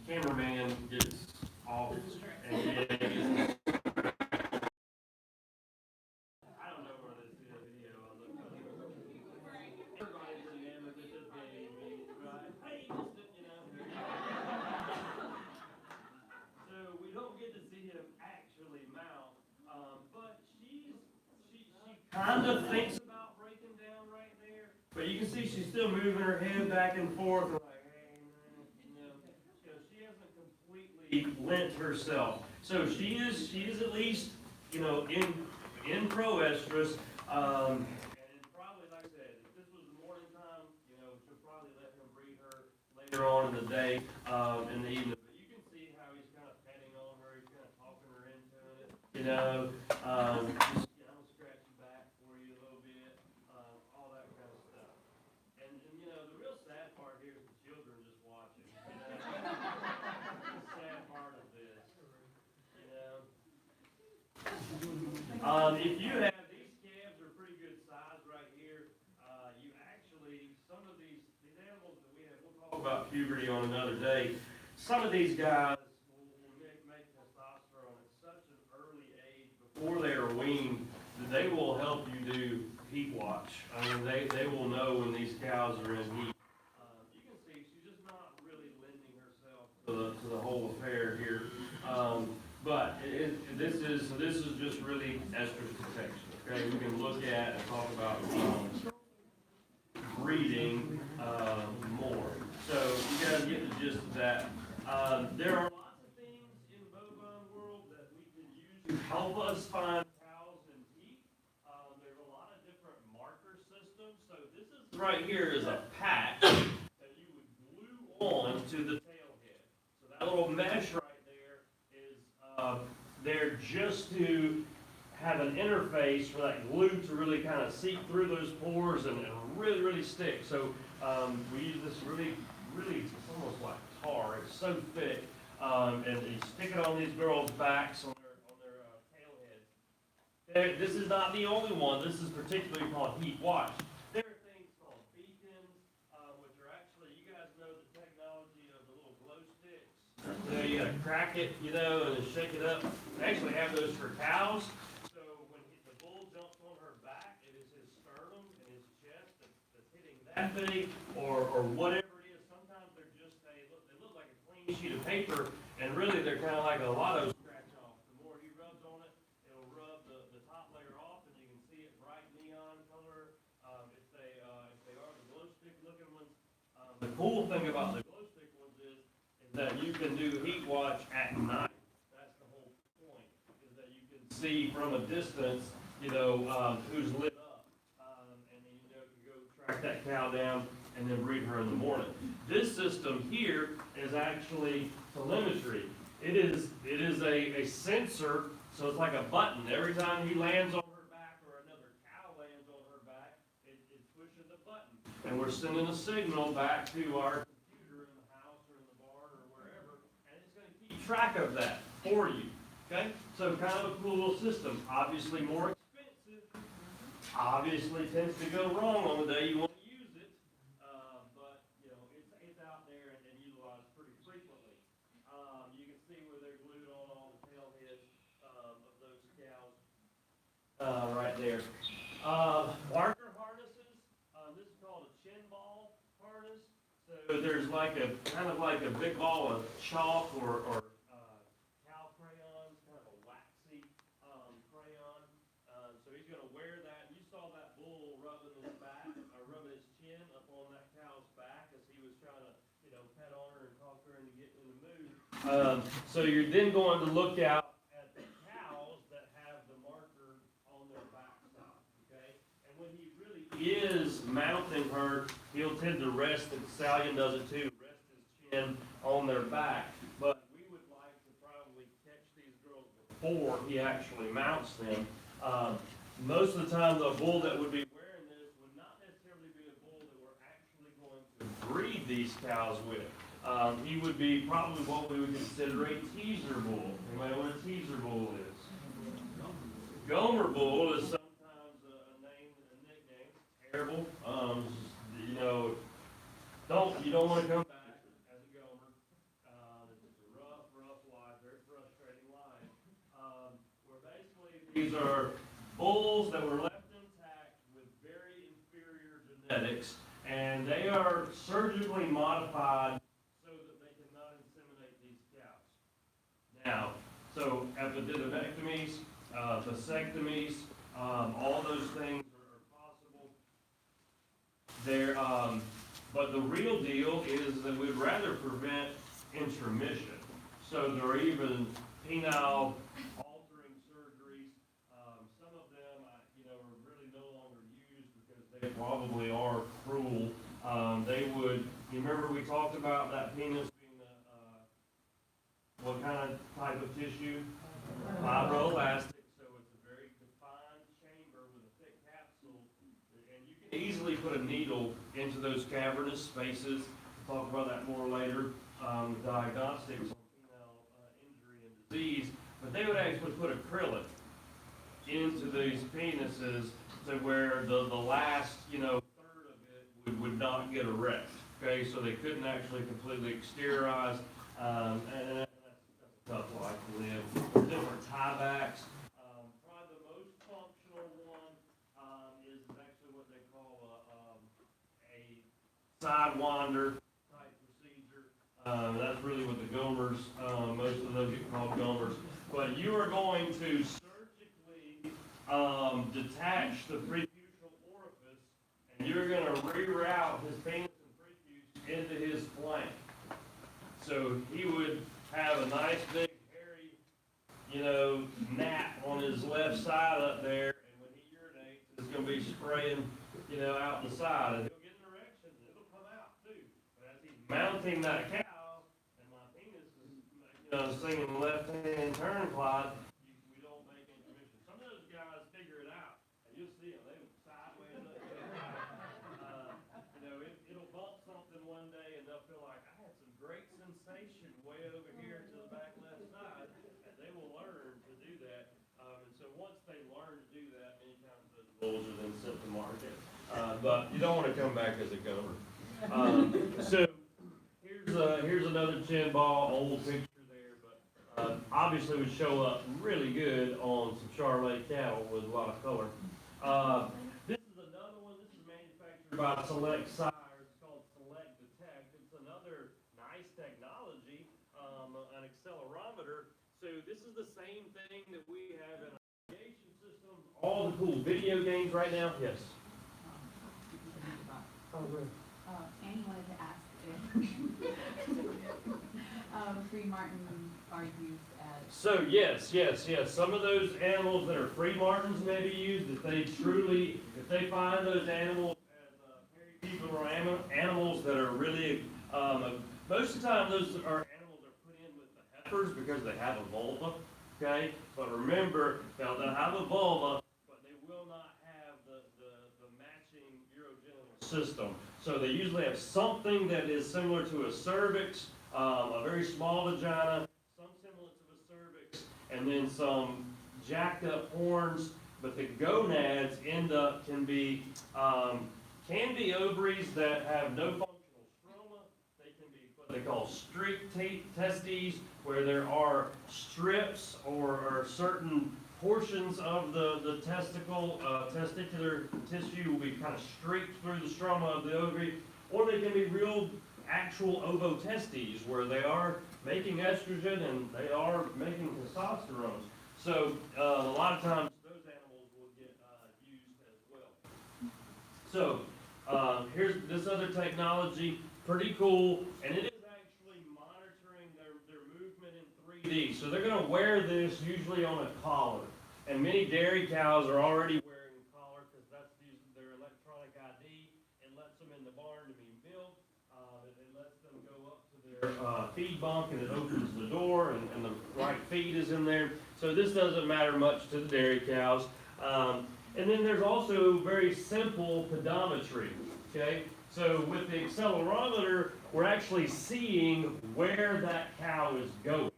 cameraman gets off and yeah, I don't know where this is video. I looked up. Everybody's enamored with this baby, right? Hey, you missed it, you know. So we don't get to see him actually mount, but she kind of thinks about breaking down right there. But you can see she's still moving her head back and forth, like, hey, she hasn't completely lent herself. So she is at least, in pro estrus. And probably, like I said, if this was the morning time, she'll probably let him breed her later on in the day, in the evening. But you can see how he's kind of petting on her, he's kind of talking her into it. Just, scratch your back for you a little bit, all that kind of stuff. And the real sad part here is the children just watching. That's the sad part of this. If you have these calves are pretty good size right here. You actually some of these animals that we have. We'll talk about puberty on another day. Some of these guys will make testosterone at such an early age before they are weaned that they will help you do heat watch. I mean, they will know when these cows are in heat. You can see she's just not really lending herself to the whole affair here. But this is just really estrus protection. Okay, we can look at and talk about breeding more. So you guys get the gist of that. There are lots of things in the bovine world that we can use to help us find cows in heat. There's a lot of different marker systems. So this is right here is a patch that you would glue on to the tail head. So that little mesh right there just to have an interface for that glue to really kind of seep through those pores and really, really stick. So we use this really, it's almost like tar. It's so thick, and you stick it on these girls' backs on their tail heads. This is not the only one. This is particularly called heat watch. There are things called beacons, which are actually, you guys know the technology of the little glow sticks. You gotta crack it, and then shake it up. They actually have those for cows. So when the bull jumps on her back, it is his sternum and his chest that's hitting that thing, or whatever it is. Sometimes they look like a clean sheet of paper, and really they're kind of like a lotto scratch off. The more he rubs on it, it'll rub the top layer off, and you can see it bright neon color. If they are the glow stick looking ones. The cool thing about the glow stick ones is that you can do heat watch at night. That's the whole point, is that you can see from a distance, who's lit up, and then you can go track that cow down and then breed her in the morning. This system here is actually telemetry. It is a sensor, so it's like a button. Every time he lands on her back or another cow lands on her back, it pushes a button, and we're sending a signal back to our track of that for you. Okay? So kind of a cool little system. Obviously more expensive. Obviously tends to go wrong on the day you want to use it. But it's out there and utilized pretty frequently. You can see where they're glued on all the tail heads of those cows right there. Marker harnesses. This is called a chin ball harness. So there's kind of like a big ball of chalk or cow crayons, kind of a waxy crayon. So he's going to wear that. You saw that bull rubbing his back, or rubbing his chin up on that cow's back as he was trying to, pet on her and talk her into getting in the mood. So you're then going to look out at the cows that have the marker on their backside. Okay, and when he really is mounting her, he'll tend to rest, and stallion does it too, rest his chin on their back. But we would like to probably catch these girls before he actually mounts them. Most of the time, the bull that would be wearing this would not necessarily be a bull that we're actually going to breed these cows with. He would be probably what we would consider a teaser bull. Anybody know what a teaser bull is? Gomer bull is sometimes a nickname. Terrible. You don't want to come back as a Gomer. The These are bulls that were left intact with very inferior genetics, and they are surgically modified so that they cannot inseminate these cows. Now, so epididymiectomies, vasectomies, all those things are possible. There, but the real deal is that we'd rather prevent intromission. So there are even penile altering surgeries. Some of them, are really no longer used because they probably are cruel. They would. You remember we talked about that penis being what kind of type of tissue? Fibroelastic. So it's a very defined chamber with a thick capsule, and you can easily put a needle into those cavernous spaces. We'll talk about that more later. Diagnostics on penile injury and disease, but they would actually put acrylic into these penises to where the last third of it would not get erect. Okay, so they couldn't actually completely exteriorize, and that's a tough life to live. Different tiebacks. Probably the most functional one is actually what they call a sidewinder. That's really what the gomers, most of those get called gomers. But you are going to surgically detach the preputial orifice, and you're going to reroute his penis and prepuce into his flank. So he would have a nice big hairy, gnat on his left side up there, and when he urinates, it's going to be spraying, out the side. And he'll get an erection, and it'll come out too. But as he's mounting that cow, singing left-hand turn, Clyde, we don't make intermission. Some of those guys figure it out, and you'll see them. They sideways up it'll bump something one day, and they'll feel like, I had some great sensation way over here to the back left side, and they will learn to do that. And so once they learn to do that, many times those bulls are then sent to market. But you don't want to come back as a gomer. So here's another chin ball, old picture. Obviously would show up really good on some Charolais cattle with a lot of color. This is another one. This is manufactured by Select Sire. It's called lec.17. It's another nice technology, an accelerometer. So this is the same thing that we have in our navigation system. All the cool video games right now. Yes. Annie wanted to ask if free martin are used as... So yes. Some of those animals that are free martins may be used if they find those animals as people or animals that are really, most of the time those are animals that are put in with the heifers because they have a vulva, okay? But remember, they'll have a vulva, but they will not have the matching urogenital system. So they usually have something that is similar to a cervix, a very small vagina, some semblance of a cervix, and then some jacked up horns. But the gonads can be ovaries that have no functional stroma. They can be what they call streaked testes, where there are strips or certain portions of the testicular tissue will be kind of streaked through the stroma of the ovary, or they can be real actual ovotestes where they are making estrogen and they are making testosterone. So a lot of times those animals will get used as well. So here's this other technology, pretty cool, and it is actually monitoring their movement in 3D. So they're going to wear this usually on a collar. And many dairy cows are already wearing a collar because that's their electronic ID. It lets them in the barn to be milked. It lets them go up to their feed bunk, and it opens the door, and the right feed is in there. So this doesn't matter much to the dairy cows. And then there's also very simple pedometry. Okay, so with the accelerometer, we're actually seeing where that cow is going.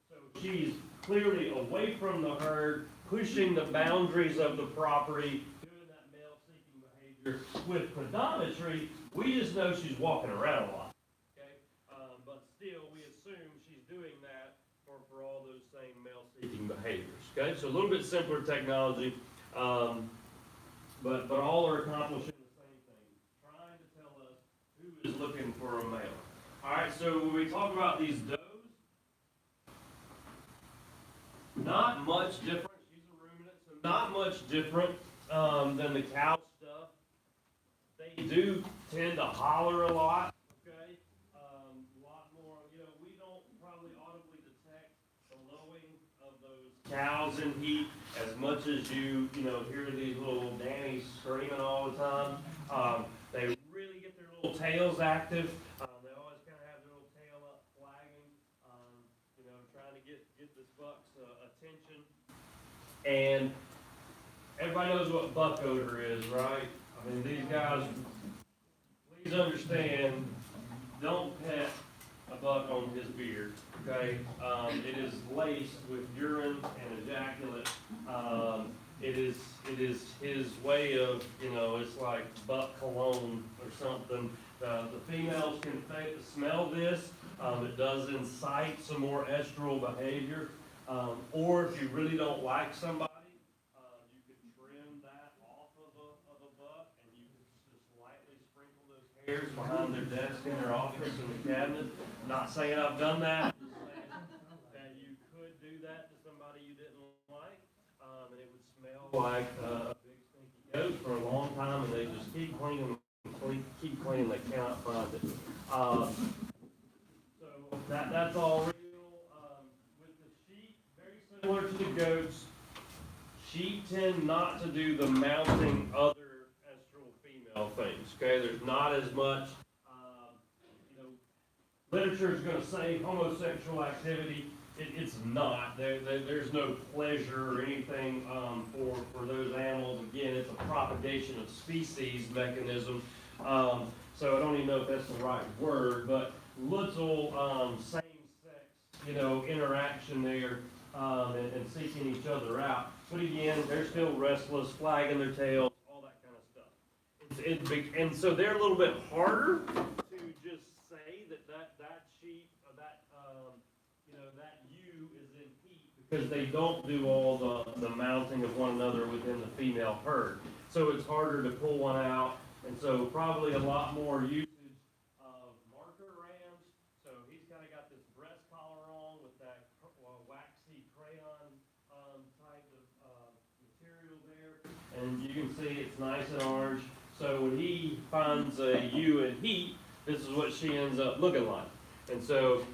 So she's clearly away from the herd, pushing the boundaries of the property, doing that male-seeking behavior. With pedometry, we just know she's walking around a lot, okay? But still, we assume she's doing that for all those same male-seeking seeking behaviors. Okay, so a little bit simpler technology, but all are accomplishing the same thing, trying to tell us who is looking for a male. All right, so when we talk about these does, not much different. She's a ruminant, so not much different than the cow stuff. They do tend to holler a lot. Okay, a lot more. You know, we don't probably audibly detect the lowing of those cows in heat as much as you hear these little Dannies screaming all the time. They really get their little tails active. They always kind of have their little tail up, flagging. Trying to get this buck's attention. And everybody knows what buck odor is, right? I mean, these guys, please understand, don't pet a buck on his beard, okay? It is laced with urine and ejaculate. It is his way of, it's like buck cologne or something. The females can smell this. It does incite some more estril behavior. Or if you really don't like somebody, you can trim that off of a buck, and you can just lightly sprinkle those hairs behind their desk in their office in the cabinet. Not saying I've done that, just saying that you could do that to somebody you didn't like, and it would smell like a big stinky goat for a long time, and they just keep cleaning, they cannot find it. So that's all real. With the sheep, very similar to the goats, sheep tend not to do the mounting other estril female things. Okay, there's not as much. Literature is going to say homosexual activity. It's not. There's no pleasure or anything for those animals. Again, it's a propagation of species mechanism. So I don't even know if that's the right word, but little same-sex, interaction there and seeking each other out. But again, they're still restless, flagging their tails, all that kind of stuff. And so they're a little bit harder to just say that sheep, that ewe is in heat because they don't do all the mounting of one another within the female herd. So it's harder to pull one out. And so probably a lot more usage of marker rams. So he's kind of got this breast collar on with that waxy crayon type of material there. And you can see it's nice and orange. So when he finds a ewe in heat, this is what she ends up looking like. And so,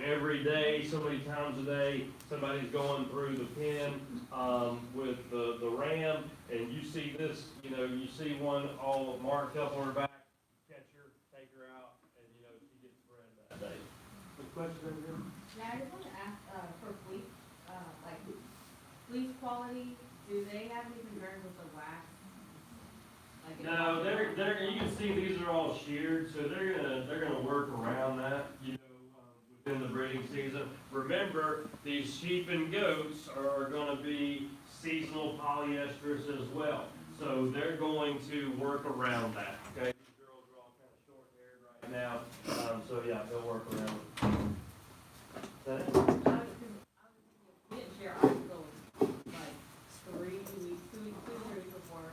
every day, so many times a day, somebody's going through the pen with the ram, and you see this, you see one all marked up on her back, catch her, take her out, and, she gets bred that day. Good question, here? Now, I just want to ask, for fleece, like, fleece quality, do they have any concern with the wax? Like No, you can see these are all sheared, so they're gonna work around that, within the breeding season. Remember, these sheep and goats are gonna be seasonal polyestrous as well. So they're going to work around that, okay? These girls are all kind of short-haired right now, so yeah, they'll work around it. We didn't share ours go like 3 weeks, 2 weeks before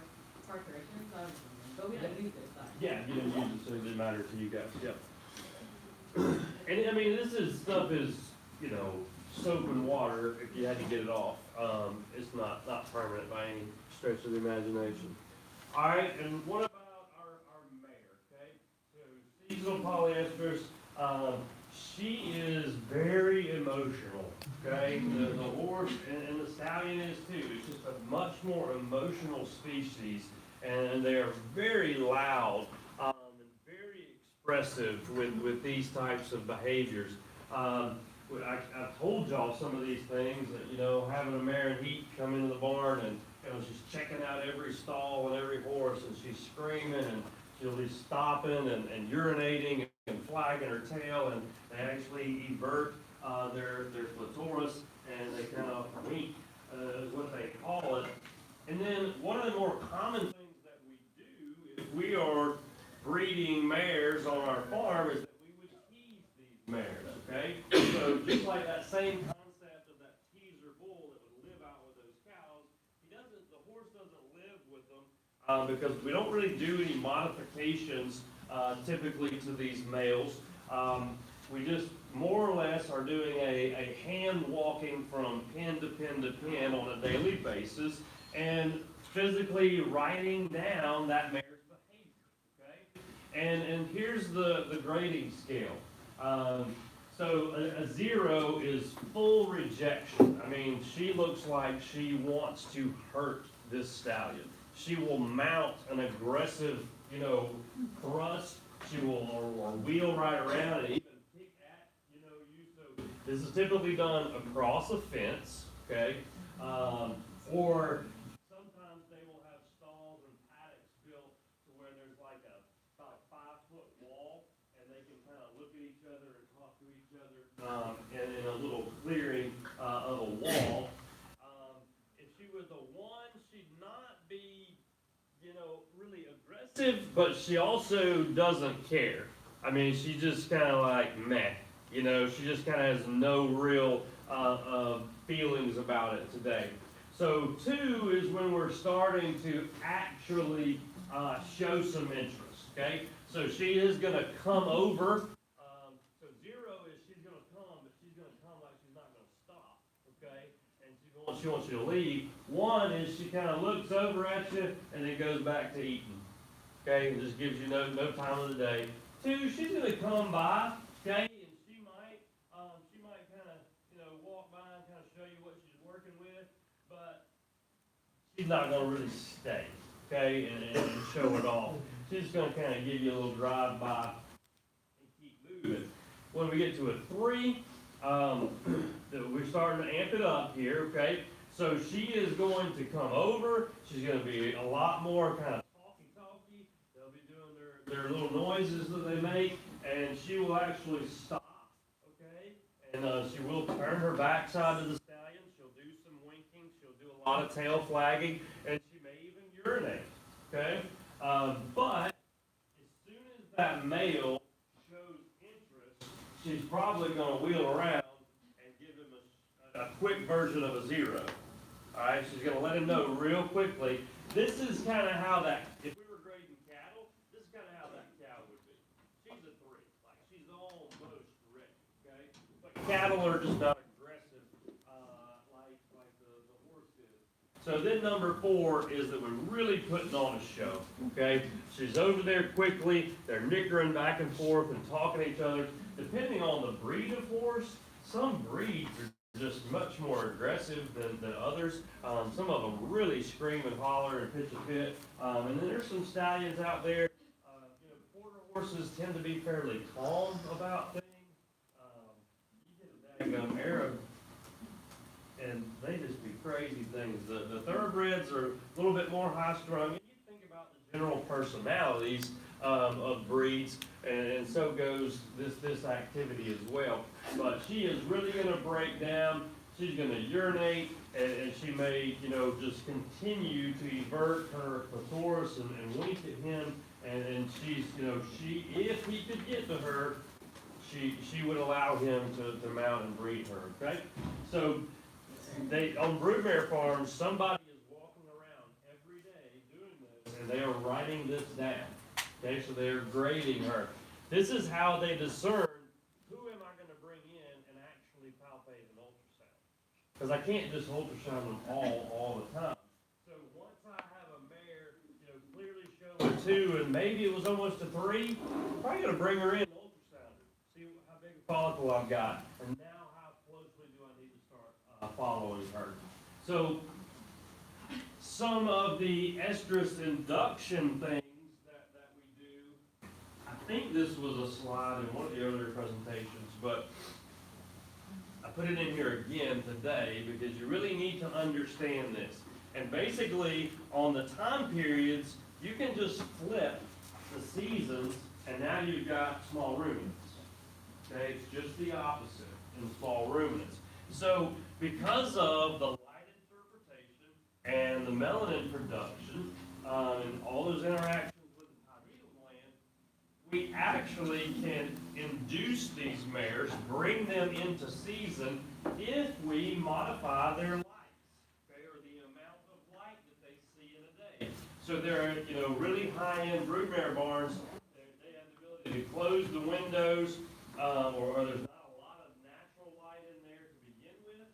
parturition, but we don't use it, so. Yeah, you didn't use it, so it didn't matter to you guys, yeah. And I mean, this stuff is, soap and water if you had to get it off. It's not permanent by any stretch of the imagination. All right, and what about our mare, okay? So seasonal polyestrous, she is very emotional, okay? The horse and the stallion is too. It's just a much more emotional species, and they are very loud. Expressive with these types of behaviors. I've told y'all some of these things that, having a mare in heat come into the barn and, she's checking out every stall and every horse and she's screaming and she'll be stopping and urinating and flagging her tail, and they actually evert their clitoris and they kind of wink is what they call it. And then one of the more common things that we do if we are breeding mares on our farm is that we would tease these mares, okay? So just like that same concept of that teaser because we don't really do any modifications typically to these males. We just more or less are doing a hand walking from pen to pen to pen on a daily basis and physically writing down that mare's behavior, okay? And here's the grading scale. So a 0 is full rejection. I mean, she looks like she wants to hurt this stallion. She will mount an aggressive, thrust. She will or wheel right around and even pick at, you. So this is typically done across a fence, okay? Or sometimes they will have stalls and paddocks built to where there's like about a 5-foot wall, and they can kind of look at each other and talk to each other, and in a little clearing of a wall. If she was a 1, she'd not be, really aggressive, but she also doesn't care. I mean, she's just kind of like meh. She just kind of has no real feelings about it today. So 2 is when we're starting to actually show some interest, okay? So she is going to come over. So 0 is she's going to come, but she's going to come like she's not going to stop, okay? And she wants you to leave. 1 is she kind of looks over at you and then goes back to eating, okay? And just gives you no time of the day. 2, she's going to come by, okay? And she might kind of, walk by and kind of show you what she's working with, but she's not going to really stay, okay, and show it off. She's just going to kind of give you a little drive-by and keep moving. When we get to a 3, we're starting to amp it up here, okay? So she is going to come over. She's going to be a lot more kind of talky. They'll be doing their little noises that they make, and she will actually stop, okay? And she will turn her backside to the stallion. She'll do some winking. She'll do a lot of tail flagging, and she may even urinate, okay? But as soon as that male shows interest, she's probably going to wheel around and give him a quick version of a 0. All right, she's going to let him know real quickly. This is kind of how if we were grading cattle, this is kind of how that cow would be. She's a 3, like she's almost ready, okay? But cattle are just not aggressive like the horse is. So then number 4 is that we're really putting on a show, okay? She's over there quickly. They're nickering back and forth and talking to each other. Depending on the breed of horse, some breeds are just much more aggressive than others. Some of them really scream and holler and pitch a fit. And then there's some stallions out there. Quarter horses tend to be fairly calm about things. You get a daggum Arab, and they just be crazy things. The thoroughbreds are a little bit more high-strung. And you think about the general personalities of breeds, and so goes this activity as well. But she is really going to break down. She's going to urinate, and she may, just continue to evert her clitoris and wink at him. And she's, if he could get to her, she would allow him to mount and breed her. Okay, so on broodmare farms, somebody is walking around every day doing this, and they are writing this down. Okay, so they're grading her. This is how they discern who am I going to bring in and actually palpate an ultrasound. Because I can't just ultrasound them all the time. So once I have a mare, clearly show a 2, and maybe it was almost a 3, I'm probably going to bring her in and ultrasound her, see how big a follicle I've got, and now how closely do I need to start following her. So some of the estrus induction things that we do, I think this was a slide in one of the earlier presentations, but I put it in here again today because you really need to understand this. And basically, on the time periods, you can just flip the seasons, and now you've got small ruminants. Okay, it's just the opposite in small ruminants. So, because of the light interpretation and the melanin production, and all those interactions with the pineal gland, we actually can induce these mares, bring them into season if we modify their lights, okay, or the amount of light that they see in a day. So they're, really high-end broodmare barns. They have the ability to close the windows, or there's not a lot of natural light in there to begin with.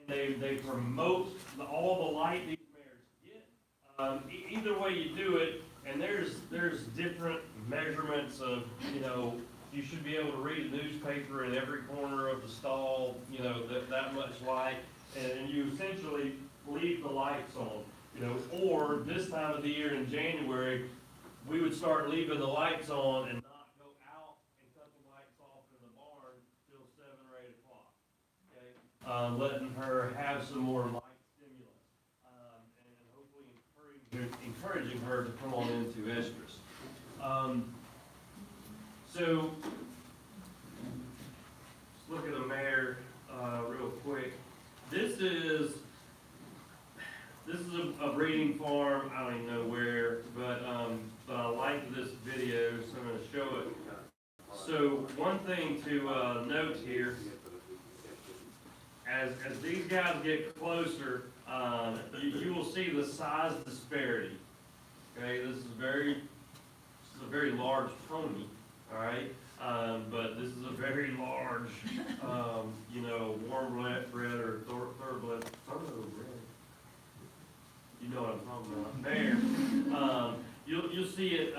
And they promote all the light these mares get. Either way you do it, and there's different measurements of, you should be able to read a newspaper in every corner of the stall, that much light, and you essentially leave the lights on, or this time of the year in January, we would start leaving the lights on and not go out and cut the lights off in the barn till 7 or 8 o'clock, okay? Letting her have some more light stimulus, and hopefully encouraging her to come on into estrus. So, let's look at a mare real quick. This is a breeding farm. I don't even know where, but I like this video, so I'm going to show it. So one thing to note here, as these guys get closer, you will see the size disparity. Okay, this is a very large pony. All right, but this is a very large, warm bred or thoroughbred. You know what I'm talking about. There, you'll see it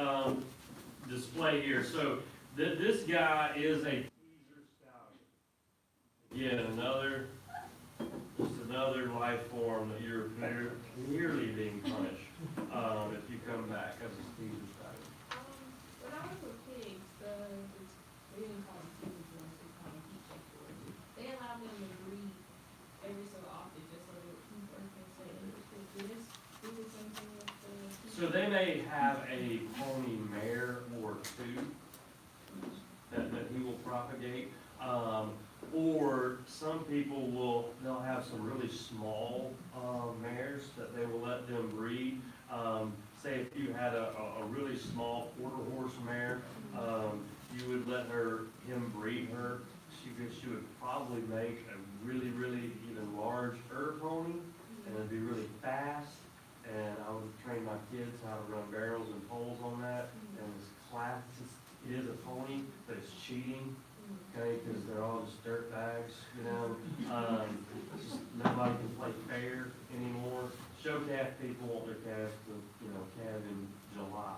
display here. So this guy is a teaser stallion. Again, just another life form that you're clearly being punished if you come back as a teaser stallion. When I was with pigs, we didn't call them pigs, we call them heat checkers. They allowed them to breed every so often, just so that people can say, do this, do the same thing with the. So they may have a pony mare or two that he will propagate. Or some people they'll have some really small mares that they will let them breed. Say if you had a really small quarter horse mare, you would let him breed her. She would probably make a really, really even larger pony, and it'd be really fast. And I would train my kids how to run barrels and poles on that. And it is a pony, but it's cheating. Okay, because they're all just dirt bags, nobody can play fair anymore. Show calf people want their calves to, calve in July,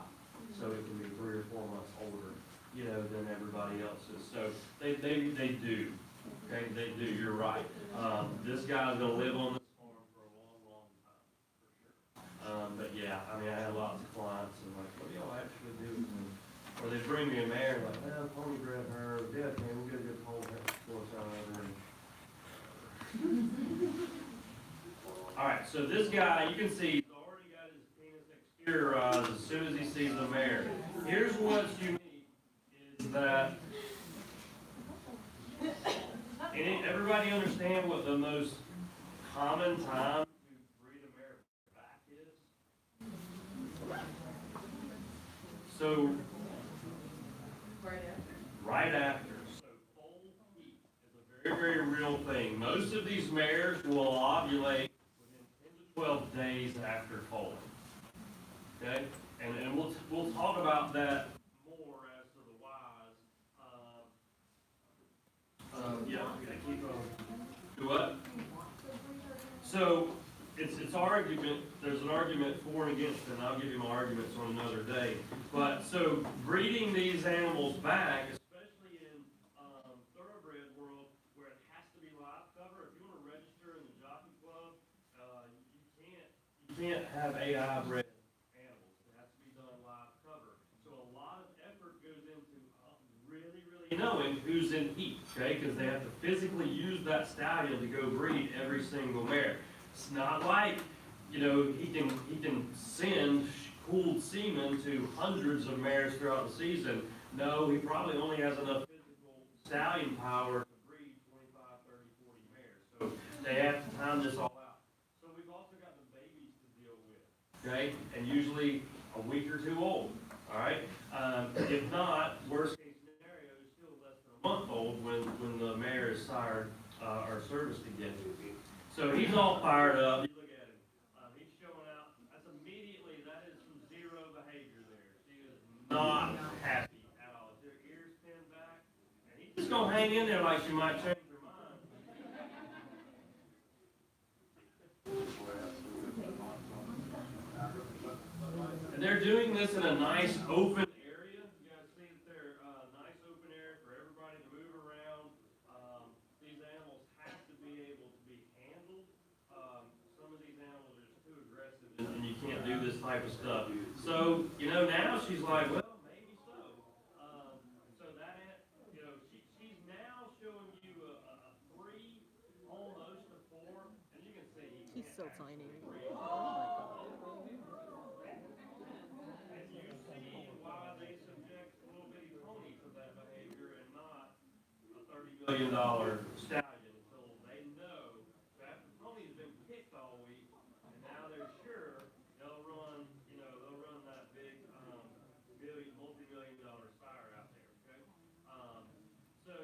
so it can be 3 or 4 months older, than everybody else's. So they do, okay, they do. You're right. This guy's gonna live on this farm for a long, long time, for sure. But yeah, I had lots of clients and like, what do y'all actually do? Or they bring me a mare, like, well, pony bred her, yeah, okay, we'll get a good pole horse out of her. All right, so this guy, you can see, he's already got his penis exteriorized as soon as he sees the mare. Here's what's unique, is that, everybody understand what the most common time to breed a mare back is? So, right after. So foal heat is a very, very real thing. Most of these mares will ovulate within 10 to 12 days after foaling. Okay? And we'll talk about that more as to the whys. Keep going. Do what? So it's argument, there's an argument for and against, and I'll give you my arguments on another day. But so breeding these animals back, especially in thoroughbred world where it has to be live cover, if you want to register in the jockey club, you can't have AI bred animals. It has to be done live cover. So a lot of effort goes into really, really knowing who's in heat, okay? Because they have to physically use that stallion to go breed every single mare. It's not like, he can send cooled semen to hundreds of mares throughout the season. No, he probably only has enough physical stallion power to breed 25, 30, 40 mares. So they have to time this all out. So we've also got the babies to deal with, okay? And usually a week or two old, all right? If not, worst case scenario is still less than a month old when the mare is sired or serviced again. So he's all fired up. You look at him. He's showing out not happy at all. Their ears pinned back, and he's just gonna hang in there like she might change her mind. And they're doing this in a nice open area. You guys see that they're nice open area for everybody to move around. These animals have to be able to be handled. Some of these animals are just too aggressive, and you can't do this type of stuff. So, now she's like, well, maybe so. So that, she's now showing you a 3, almost a 4, and you can see He's so tiny. and you see why they subject a little bitty pony to that behavior and not a $30 million stallion. So they know that the pony's been kicked all week, and now they're sure they'll run that big multi-million dollar sire out there. Okay, so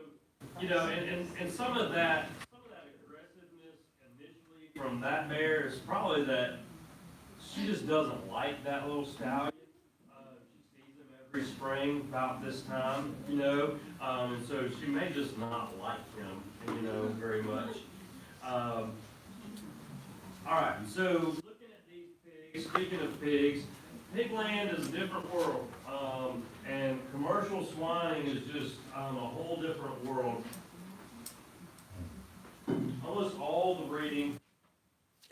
and some of that aggressiveness initially from that mare is probably that she just doesn't like that little stallion. She sees him every spring about this time, and so she may just not like him, very much. All right, so looking at these pigs, speaking of pigs, pigland is a different world, and commercial swining is just a whole different world. Almost all the breeding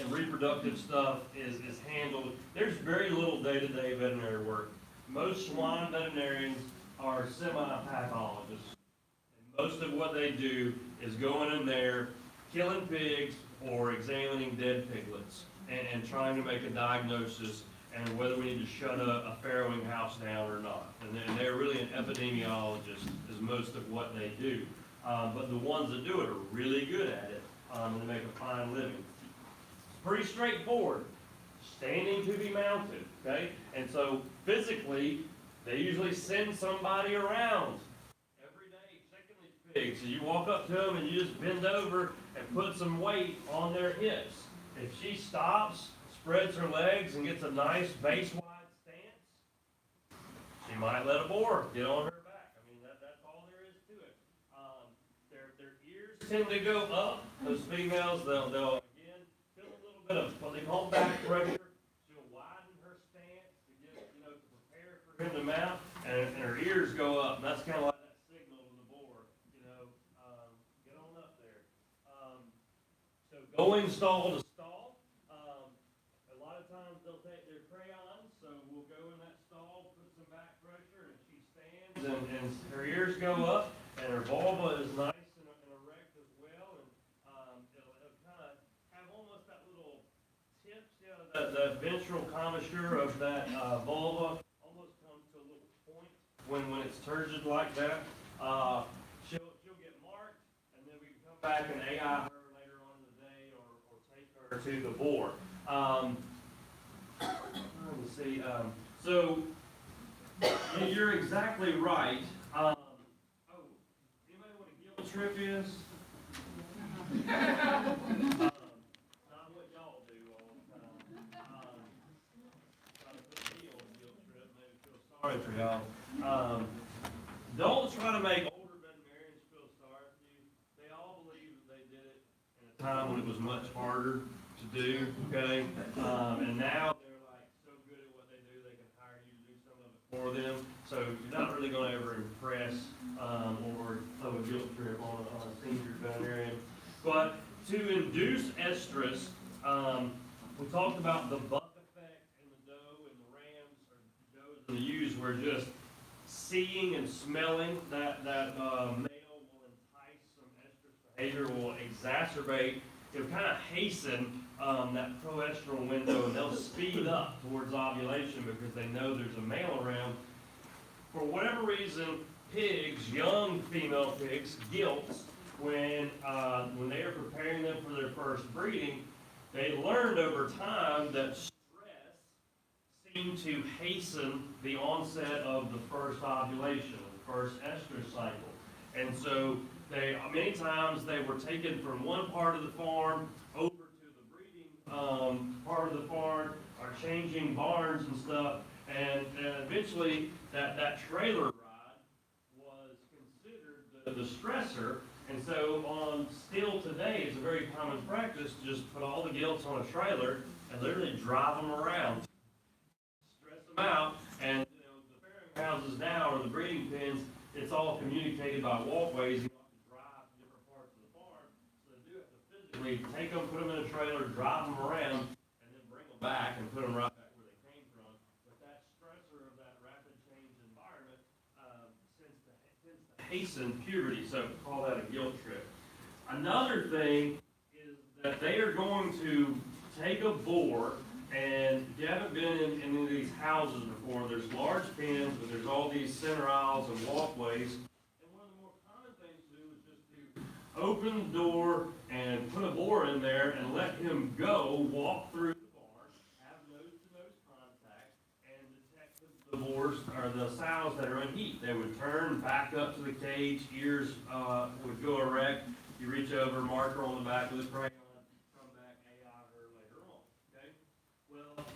and reproductive stuff is handled. There's very little day-to-day veterinary work. Most swine veterinarians are semi-pathologists. And most of what they do is going in there, killing pigs or examining dead piglets and trying to make a diagnosis and whether we need to shut a farrowing house down or not. And they're really an epidemiologist is most of what they do. But the ones that do it are really good at it, and they make a fine living. Pretty straightforward. Standing to be mounted, okay? And so physically, they usually send somebody around every day checking these pigs. So you walk up to them and you just bend over and put some weight on their hips. If she stops, spreads her legs, and gets a nice base-wide stance, she might let a boar get on her back. I mean, that's all there is to it. Their ears tend to go up. Those females, they'll of what they call back pressure. She'll widen her stance to get, to prepare for him to mount, and her ears go up. And that's kind of like that signal to the boar, get on up there. So going stall to stall. A lot of times they'll take their crayons, so we'll go in that stall, put some back pressure, and she stands, and her ears go up, and her vulva is nice and erect as well, and it'll kind of have almost that little tips, the ventral commissure of that vulva almost comes to a little point when it's turgid like that. She'll get marked, and then we can come back and AI her later on in the day, or take her to the boar. Let me see. So you're exactly right. Anybody know what a guilt trip is? Not what y'all do all the time. Try to put me on a guilt trip, maybe feel sorry for y'all. Don't try to make older veterinarians feel sorry for you. They all believe that they did it in a time when it was much harder to do, okay? And now they're like so good at what they do, they can hire you to do some of it for them. So you're not really going to ever impress or throw a guilt trip on a senior veterinarian. But to induce estrus, we talked about the buck effect in the doe and the rams, or does and the ewes, where just seeing and smelling that male will entice some estrus behavior, will exacerbate, it'll kind of hasten that proestrol window, and they'll speed up towards ovulation because they know there's a male around. For whatever reason, pigs, young female pigs, gilts, when they are preparing them for their first breeding, they learned over time that stress seemed to hasten the onset of the first ovulation, the first estrus cycle. And so many times they were taken from one part of the farm over to the breeding part of the farm are changing barns and stuff, and eventually that trailer ride was considered the stressor. And so still today, it's a very common practice to just put all the gilts on a trailer and literally drive them around, stress them out. And the farrowing houses now, or the breeding pens, it's all communicated by walkways. You don't have to drive to different parts of the farm, so they do have to physically take them, put them in a trailer, drive them around, and then bring them back and put them right back where they came from. But that stressor of that rapid change environment tends to hasten puberty, so call that a guilt trip. Another thing is that they are going to take a boar, and if you haven't been in any of these houses before, there's large pens, but there's all these center aisles and walkways. And one of the more common things to do is just to open the door and put a boar in there and let him go, walk through the barn, have nose-to-nose contact, and detect the boars or the sows that are in heat. They would turn back up to the cage, ears would go erect. You reach over, mark her on the back with a crayon, come back, AI her later on. Okay? Well,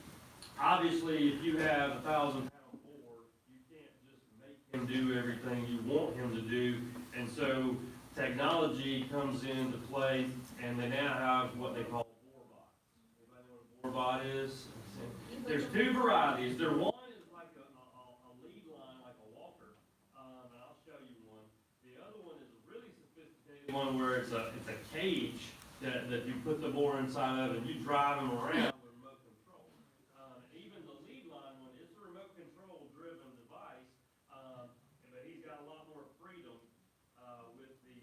obviously, if you have a 1,000-pound boar, you can't just make him do everything you want him to do. And so technology comes into play, and they now have what they call boar bots. Anybody know what a boar bot is? There's two varieties. One is like a lead line, like a walker, and I'll show you one. The other one is a really sophisticated one where it's a cage that you put the boar inside of, and you drive him around with remote control. Even the lead line one is a remote control driven device, but he's got a lot more freedom with the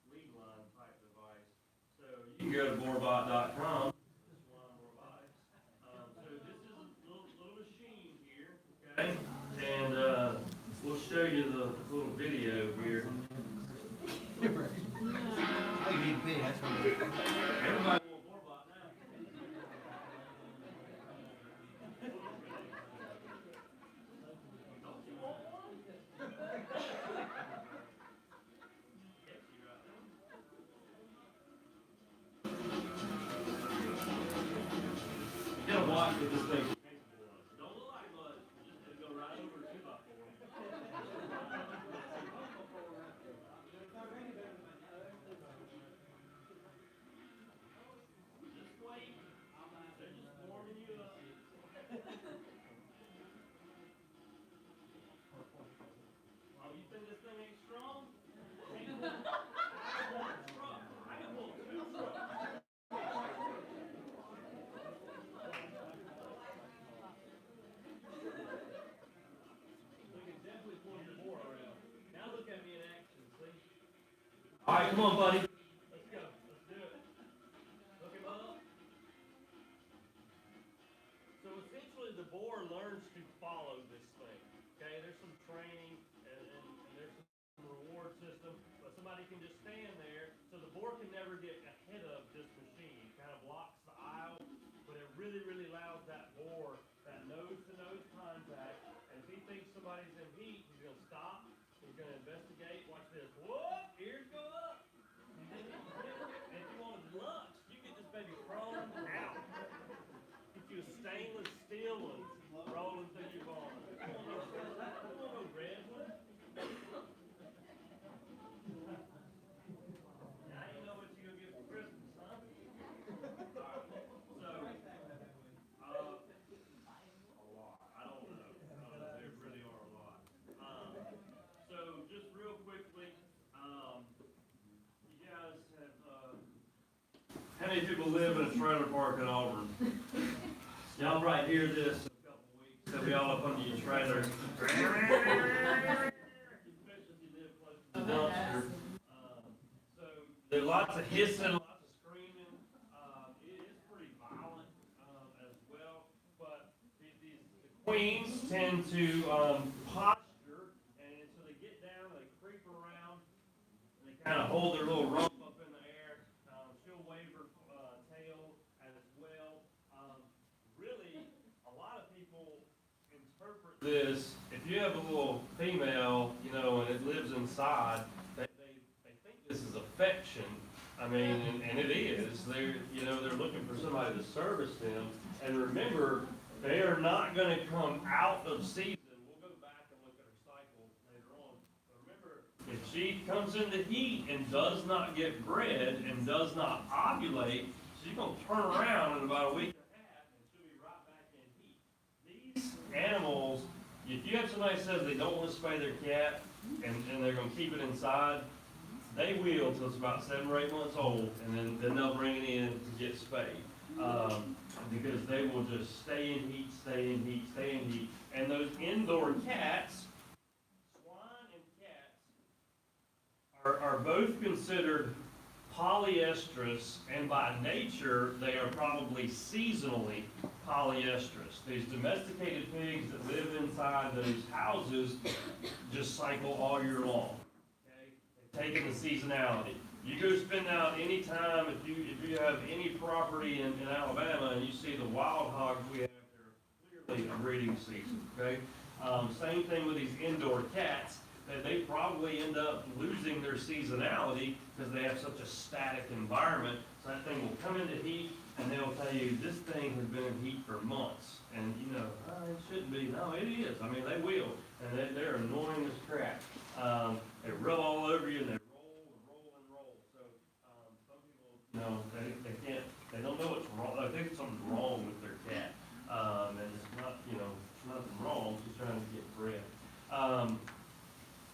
lead line type device. So you can go to boorbot.com. And we'll show you the little video here. Everybody want more bot now. Don't you want one? You gotta watch what this thing. All right, come on, buddy. Let's go. Let's do it. Look him up. So essentially, the boar learns to follow this thing. Okay, there's some training and there's some reward system, but somebody can just stand there, so the boar can never get ahead of this machine. It kind of blocks the aisle, but it really, really allows that boar that nose-to-nose contact. And if he thinks somebody's in heat, he's gonna stop. He's gonna investigate. Watch this. Whoop! Ears go up. And if you wanted lunch, you get this baby thrown out. Get you a stainless steel one rolling through your barn. You want no red one? Now you know what you're gonna get for Christmas, huh? Alright, so a lot. I don't know. There really are a lot. So just real quickly, you guys have, how many people live in a trailer park in Auburn? Y'all probably hear this in a couple of weeks. They'll be all up under your trailer. Especially if you live close to the dumpster. So there's lots of hissing, lots of screaming. It is pretty violent as well. But the queens tend to posture, and so they get down, they creep around, and they kind of hold their little rump up in the air. She'll wave her tail as well. Really, a lot of people interpret this. If you have a little female, and it lives inside, they think this is affection. I mean, and it is, they're, you know, they're looking for somebody to service them. And remember, they are not gonna come out of season. We'll go back and look at her cycle later on. But remember, if she comes into heat and does not get bred and does not ovulate, she's gonna turn around in about a week and a half and she'll be right back in heat. These animals, if you have somebody that says they don't wanna spay their cat and they're gonna keep it inside, they will till it's about 7 or 8 months old, and then they'll bring it in to get spayed. Because they will just stay in heat, stay in heat, stay in heat. And those indoor cats, swine and cats, are both considered polyestrous, and by nature, they are probably seasonally polyestrous. These domesticated pigs that live inside those houses just cycle all year long. Taking the seasonality. You go spend out any time, if you have any property in Alabama and you see the wild hogs we have, they're clearly a breeding season, okay? Same thing with these indoor cats, that they probably end up losing their seasonality because they have such a static environment. So that thing will come into heat and they'll tell you, this thing has been in heat for months. And you know, it shouldn't be. No, it is. I mean, they will. And they're annoying as crap. They rub all over you and they roll and roll and roll. So some people, you know, they can't, they don't know what's wrong. I think something's wrong with their cat. And it's not, you know, nothing wrong. She's trying to get bred.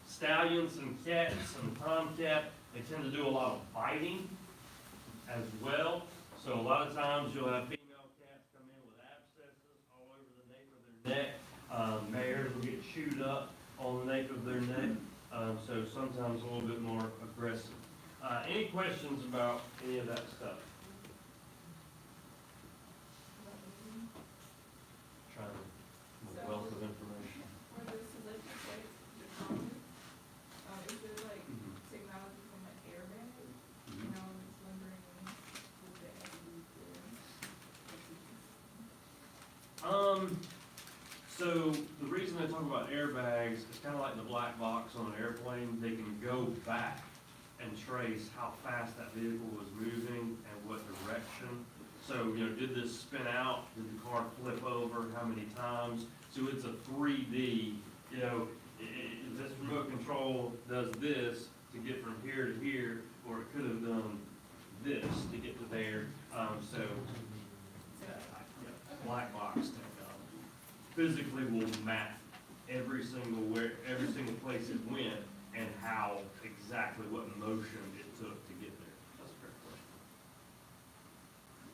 Stallions and cats and tomcat, they tend to do a lot of biting as well. So a lot of times you'll have female cats come in with abscesses all over the nape of their neck. Mares will get chewed up on the nape of their neck. So sometimes a little bit more aggressive. Any questions about any of that stuff? Trying to wealth of information. For the selected sites, the common, is there like technology from like airbag? You know, I'm just wondering what they have to do for. So the reason I talk about airbags, it's kind of like the black box on an airplane. They can go back and trace how fast that vehicle was moving and what direction. So, you know, did this spin out? Did the car flip over? How many times? So it's a 3D, you know, this remote control does this to get from here to here, or it could have done this to get to there. Black box technology physically will map every single place it went and how exactly what motion it took to get there. That's a great question.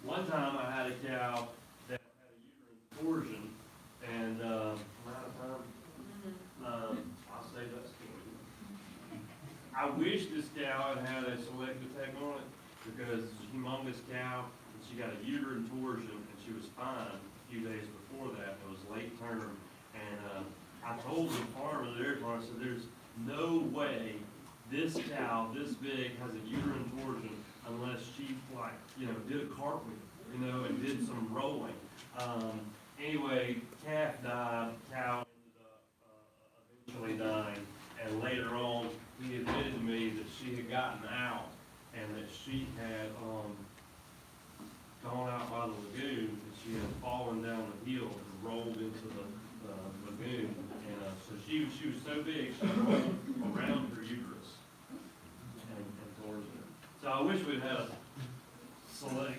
One time I had a cow that had a uterine torsion, and I'm out of time. I'll save that story. I wish this cow had a selective tag on it, because it's a humongous cow, and she got a uterine torsion, and she was fine a few days before that. It was late term, and I told the farmer, the dairy farmer, I said, there's no way this cow this big has a uterine torsion unless she, like, you know, did a cartwheel, you know, and did some rolling. Anyway, calf died, cow ended up eventually dying, and later on, he admitted to me that she had gotten out and that she had gone out by the lagoon, and she had fallen down the hill and rolled into the lagoon. And so she was so big, she rolled around her uterus and towards her. So I wish we'd had a select